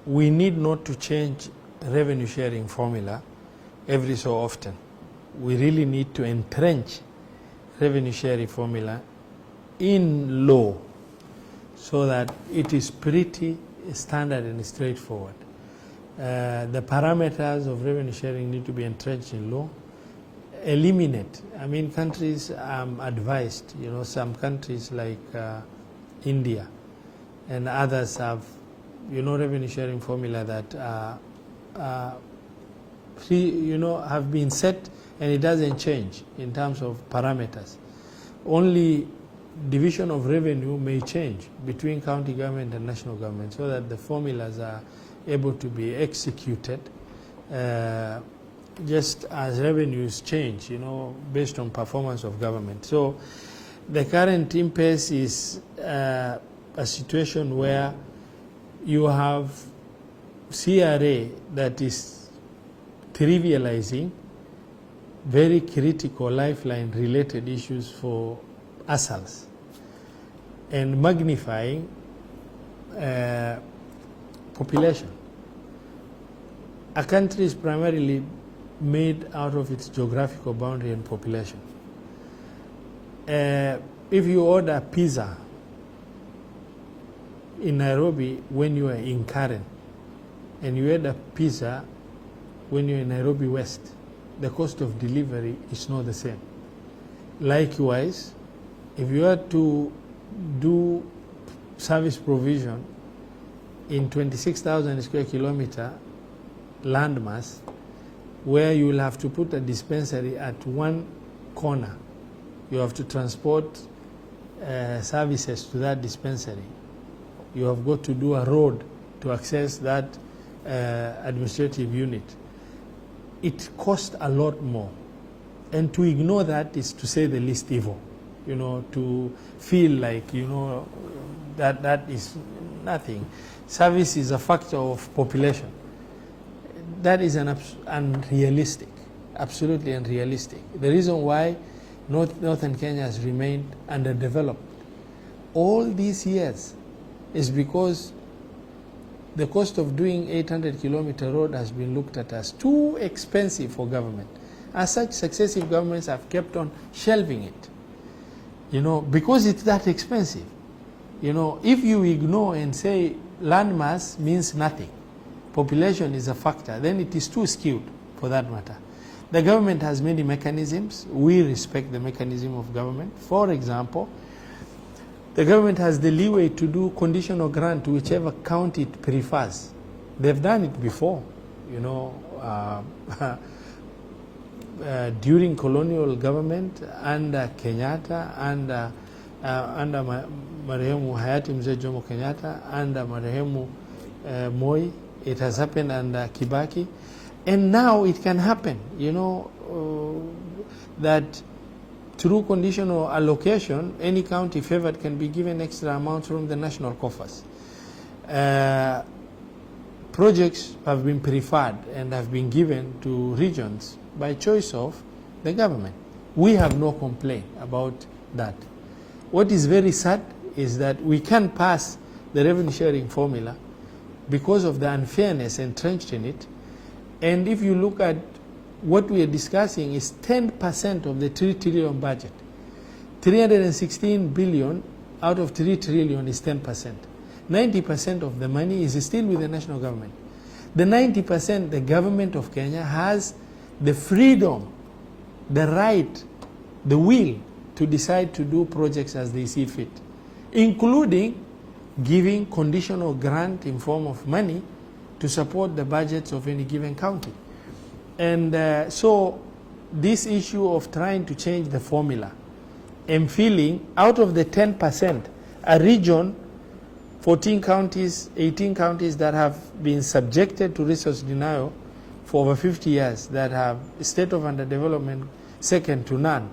we need not to change revenue sharing formula every so often. We really need to entrench revenue sharing formula in law so that it is pretty standard and straightforward. The parameters of revenue sharing need to be entrenched in law. Eliminate. I mean, countries advised, you know, some countries like India and others have, you know, revenue sharing formula that have been set, and it doesn't change in terms of parameters. Only division of revenue may change between county government and national government so that the formulas are able to be executed just as revenues change, you know, based on performance of government. So the current impasse is a situation where you have CRA that is trivializing very critical lifeline related issues for ASALs and magnifying population. A country is primarily made out of its geographical boundary and population. If you order pizza in Nairobi when you are in Karen, and you order pizza when you're in Nairobi West, the cost of delivery is not the same. Likewise, if you are to do service provision in 26,000 square kilometer landmass, where you will have to put a dispensary at one corner, you have to transport services to that dispensary. You have got to do a road to access that administrative unit. It costs a lot more. And to ignore that is, to say the least, evil. You know, to feel like, you know, that is nothing. Service is a factor of population. That is unrealistic, absolutely unrealistic. The reason why Northern Kenya has remained underdeveloped all these years is because the cost of doing 800-kilometer road has been looked at as too expensive for government. As such, successive governments have kept on shelving it, you know, because it's that expensive. You know, if you ignore and say landmass means nothing, population is a factor, then it is too skewed for that matter. The government has many mechanisms. We respect the mechanism of government. For example, the government has the leeway to do conditional grant to whichever county it prefers. They've done it before, you know, during colonial government, under Kenyatta, under marehemu Hayati Mzee Jomo Kenyatta, under marehemu Moi. It has happened under Kibaki. And now it can happen, you know, that through conditional allocation, any county favored can be given extra amounts from the national coffers. Projects have been preferred and have been given to regions by choice of the government. We have no complaint about that. What is very sad is that we can't pass the revenue sharing formula because of the unfairness entrenched in it. And if you look at what we are discussing, is 10% of the 3 trillion budget. 316 billion out of 3 trillion is 10%. 90% of the money is still with the national government. The 90%, the government of Kenya has the freedom, the right, the will to decide to do projects as they see fit, including giving conditional grant in form of money to support the budgets of any given county. And so this issue of trying to change the formula and feeling out of the 10%, a region, 14 counties, 18 counties that have been subjected to resource denial for over 50 years, that have a state of underdevelopment second to none,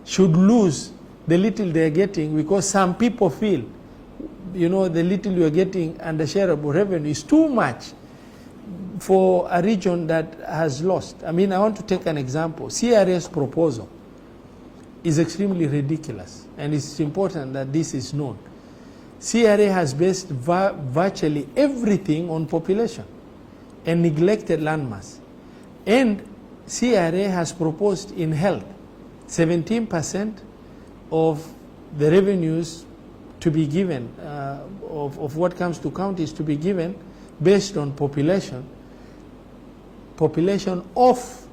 should lose the little they're getting because some people feel, you know, the little you're getting under shareable revenue is too much for a region that has lost. I mean, I want to take an example. CRA's proposal is extremely ridiculous, and it's important that this is known. CRA has based virtually everything on population and neglected landmass. And CRA has proposed in health 17% of the revenues to be given, of what comes to counties to be given based on population of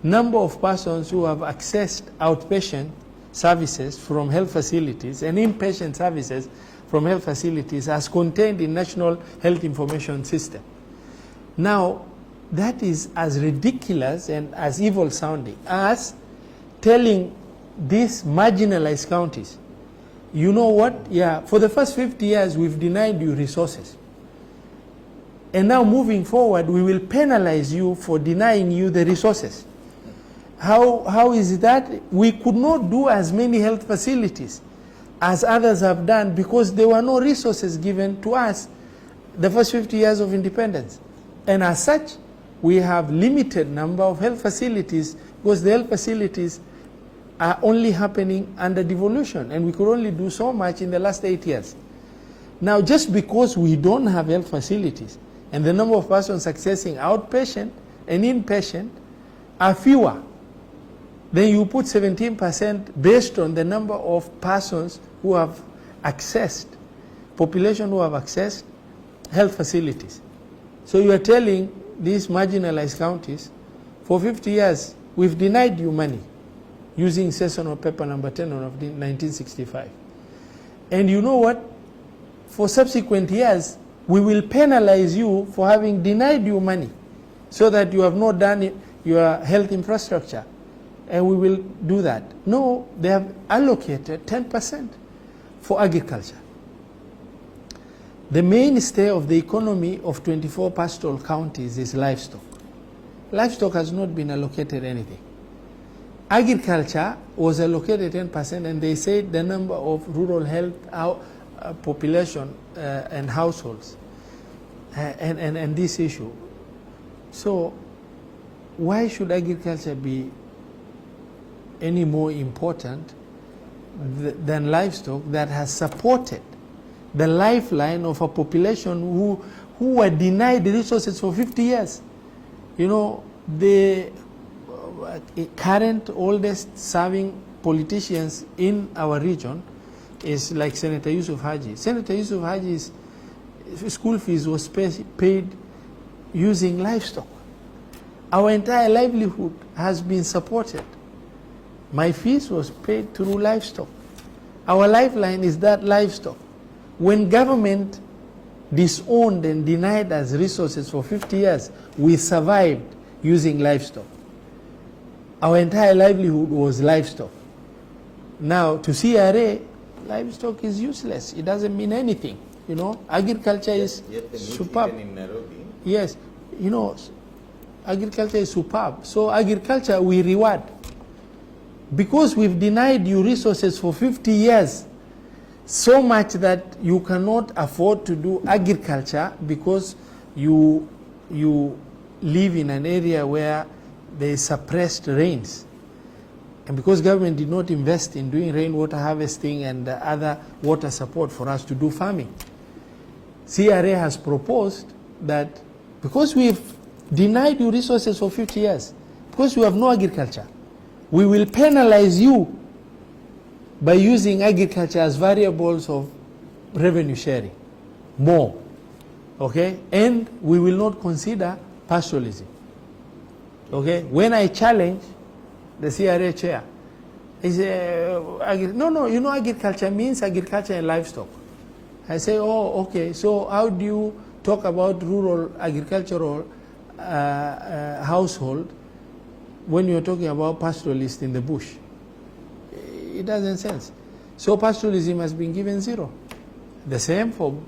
number of persons who have accessed outpatient services from health facilities and inpatient services from health facilities as contained in National Health Information System. Now, that is as ridiculous and as evil sounding as telling these marginalized counties, you know what, yeah, for the first 50 years we've denied you resources. And now moving forward, we will penalize you for denying you the resources. How is it that we could not do as many health facilities as others have done because there were no resources given to us the first 50 years of independence? And as such, we have limited number of health facilities because the health facilities are only happening under devolution, and we could only do so much in the last 8 years. Now, just because we don't have health facilities and the number of persons accessing outpatient and inpatient are fewer, then you put 17% based on the number of persons who have accessed, population who have accessed health facilities. So you are telling these marginalized counties, for 50 years, we've denied you money using sessional paper number 10 of 1965. And you know what? For subsequent years, we will penalize you for having denied you money so that you have not done your health infrastructure. And we will do that. No, they have allocated 10% for agriculture. The mainstay of the economy of 24 pastoral counties is livestock. Livestock has not been allocated anything. Agriculture was allocated 10%, and they said the number of rural health population and households and this issue. So why should agriculture be any more important than livestock that has supported the lifeline of a population who were denied the resources for 50 years? You know, the current oldest serving politicians in our region is like Senator Yusuf Haji. Senator Yusuf Haji's school fees was paid using livestock. Our entire livelihood has been supported. My fees was paid through livestock. Our lifeline is that livestock. When government disowned and denied us resources for 50 years, we survived using livestock. Our entire livelihood was livestock. Now, to CRA, livestock is useless. It doesn't mean anything. You know, agriculture is superb. Even in Nairobi. Yes, you know, agriculture is superb. So agriculture we reward. Because we've denied you resources for 50 years, so much that you cannot afford to do agriculture because you live in an area where there is suppressed rains. And because government did not invest in doing rainwater harvesting and other water support for us to do farming, CRA has proposed that because we've denied you resources for 50 years, because you have no agriculture, we will penalize you by using agriculture as variables of revenue sharing more, okay? And we will not consider pastoralism, okay? When I challenge the CRA chair, he said, no, you know agriculture means agriculture and livestock. I say, oh, okay, so how do you talk about rural agricultural household when you're talking about pastoralists in the bush? It doesn't make sense. So pastoralism has been given 0. The same for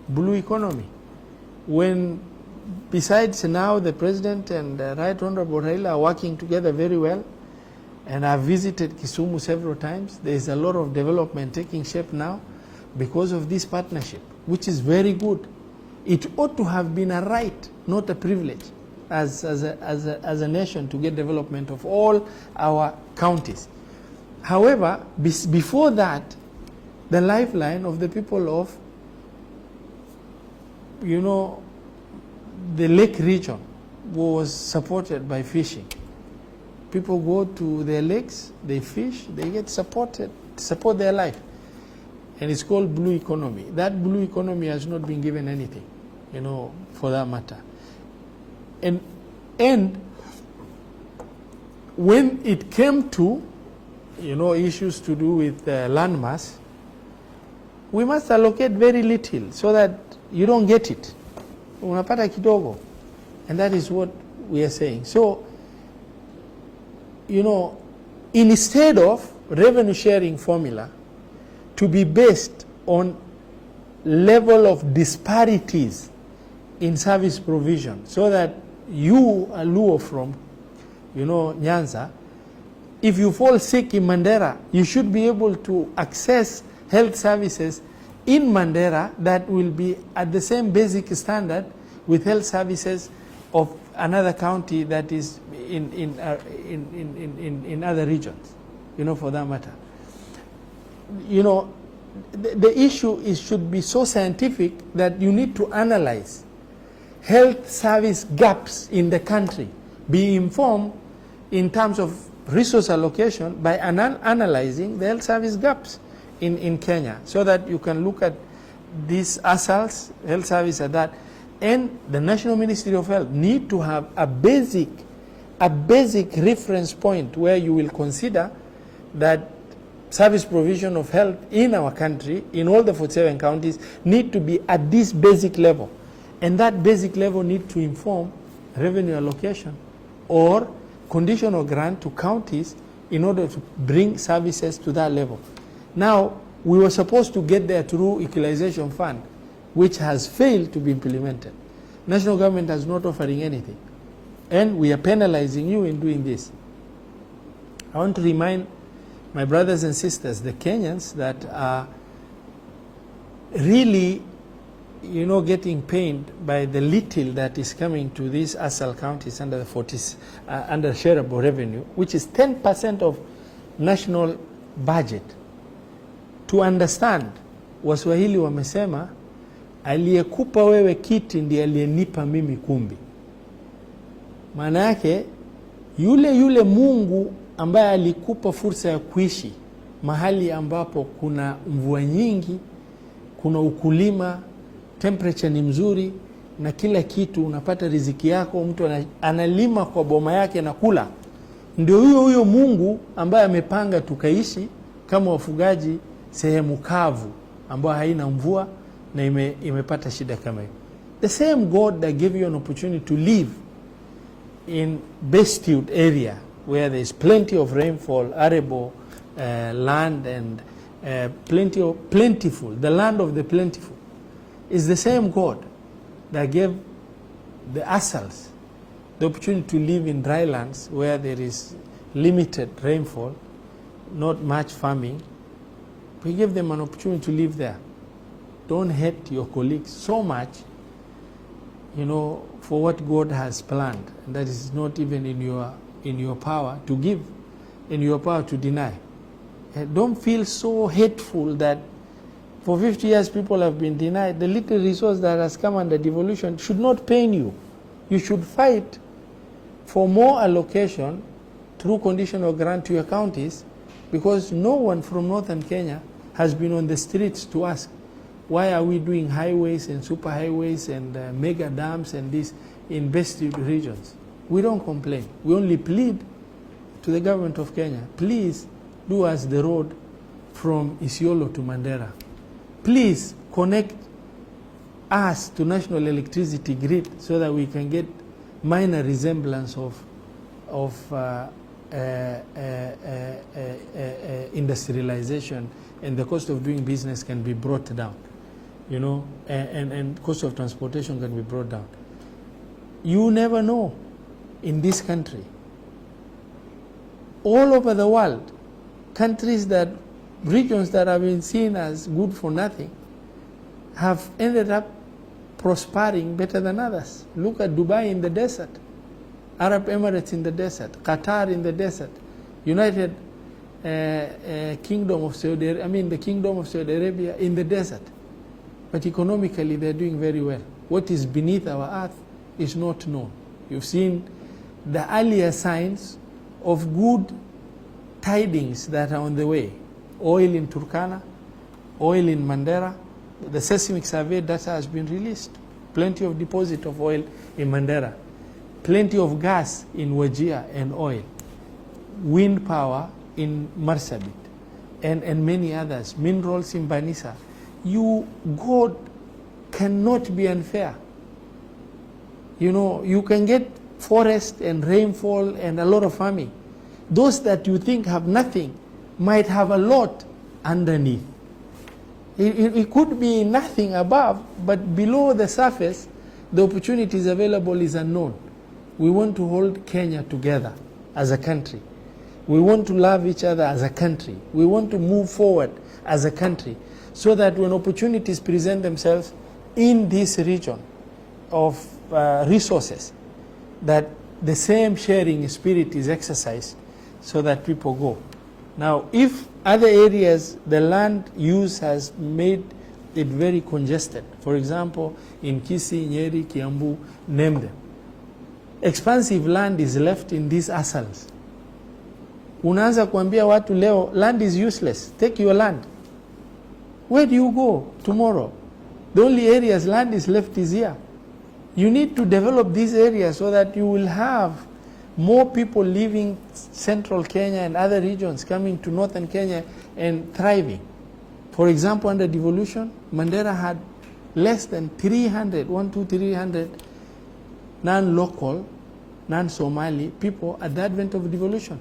blue economy. When besides now the president and Right Honorable Raila are working together very well, and I've visited Kisumu several times, there is a lot of development taking shape now because of this partnership, which is very good. It ought to have been a right, not a privilege, as a nation to get development of all our counties. However, before that, the lifeline of the people of, you know, the lake region was supported by fishing. People go to their lakes, they fish, they get supported, support their life. And it's called blue economy. That blue economy has not been given anything, you know, for that matter. And when it came to, you know, issues to do with landmass, we must allocate very little so that you don't get it. Unapata kidogo. And that is what we are saying. So, you know, instead of revenue sharing formula to be based on level of disparities in service provision, so that you, a Luo from, you know, Nyanza, if you fall sick in Mandera, you should be able to access health services in Mandera that will be at the same basic standard with health services of another county that is in other regions, you know, for that matter. You know, the issue is should be so scientific that you need to analyze health service gaps in the country, be informed in terms of resource allocation by analyzing the health service gaps in Kenya, so that you can look at these ASALs, health service at that, and the National Ministry of Health need to have a basic reference point where you will consider that service provision of health in our country, in all the 47 counties, need to be at this basic level. And that basic level need to inform revenue allocation or conditional grant to counties in order to bring services to that level. Now, we were supposed to get there through equalization fund, which has failed to be implemented. National government is not offering anything. And we are penalizing you in doing this. I want to remind my brothers and sisters, the Kenyans, that are really, you know, getting pained by the little that is coming to these ASAL counties under the 40s, under shareable revenue, which is 10% of national budget. To understand, Waswahili wamesema, aliyekupa wewe kiti ndiye aliyenipa mimi kumbi. Maana yake yule Mungu ambaye alikupa fursa ya kuishi mahali ambapo kuna mvua nyingi, kuna ukulima, temperature ni mzuri na kila kitu, unapata riziki yako, mtu analima kwa boma yake na kula. Ndio huyo Mungu ambaye amepanga tukaishi kama wafugaji sehemu kavu ambayo haina mvua na imepata shida kama hiyo. The same God that gave you an opportunity to live in destitute area where there is plenty of rainfall, arable land, and plentiful, the land of the plentiful, is the same God that gave the ASALs the opportunity to live in dry lands where there is limited rainfall, not much farming. We give them an opportunity to live there. Don't hate your colleagues so much, you know, for what God has planned. And that is not even in your power to give, in your power to deny. Don't feel so hateful that for 50 years people have been denied. The little resource that has come under devolution should not pain you. You should fight for more allocation through conditional grant to your counties, because no one from northern Kenya has been on the streets to ask, why are we doing highways and super highways and mega dams and this in destitute regions? We don't complain. We only plead to the government of Kenya, please do us the road from Isiolo to Mandera. Please connect us to national electricity grid so that we can get minor resemblance of industrialization, and the cost of doing business can be brought down, you know, and cost of transportation can be brought down. You never know in this country. All over the world, countries that, regions that have been seen as good for nothing have ended up prospering better than others. Look at Dubai in the desert, Arab Emirates in the desert, Qatar in the desert, United kingdom of Saudi Arabia, the kingdom of Saudi Arabia in the desert. But economically, they're doing very well. What is beneath our earth is not known. You've seen the earlier signs of good tidings that are on the way. Oil in Turkana, oil in Mandera. The seismic survey data has been released. Plenty of deposit of oil in Mandera. Plenty of gas in Wajir and oil. Wind power in Marsabit and many others. Minerals in Banisa. God cannot be unfair. You can get forest and rainfall and a lot of farming. Those that you think have nothing might have a lot underneath. It could be nothing above, but below the surface, the opportunities available is unknown. We want to hold Kenya together as a country. We want to love each other as a country. We want to move forward as a country so that when opportunities present themselves in this region of resources, that the same sharing spirit is exercised so that people go. Now, if other areas, the land use has made it very congested. For example, in Kisii, Nyeri, Kiambu, name them. Expansive land is left in these asals. Unaanza kuambia watu leo, land is useless, take your land. Where do you go tomorrow? The only areas land is left is here. You need to develop these areas so that you will have more people leaving central Kenya and other regions coming to northern Kenya and thriving. For example, under devolution, Mandera had less than 300 non-local, non-Somali people at the advent of devolution.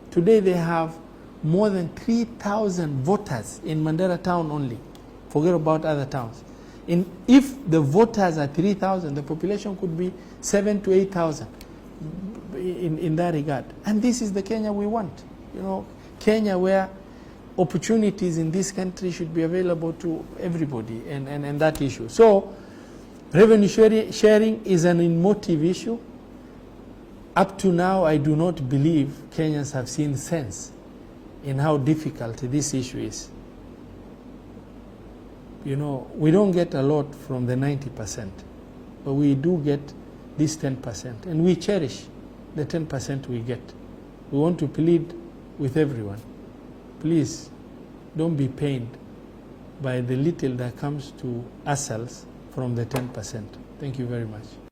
Today they have more than 3,000 voters in Mandera town only. Forget about other towns. If the voters are 3,000, the population could be 7,000 to 8,000 in that regard. And this is the Kenya we want. Kenya where opportunities in this country should be available to everybody and that issue. So revenue sharing is an emotive issue. Up to now, I do not believe Kenyans have seen sense in how difficult this issue is. We don't get a lot from the 90%, but we do get this 10%, and we cherish the 10% we get. We want to plead with everyone. Please, don't be pained by the little that comes to ourselves from the 10%. Thank you very much.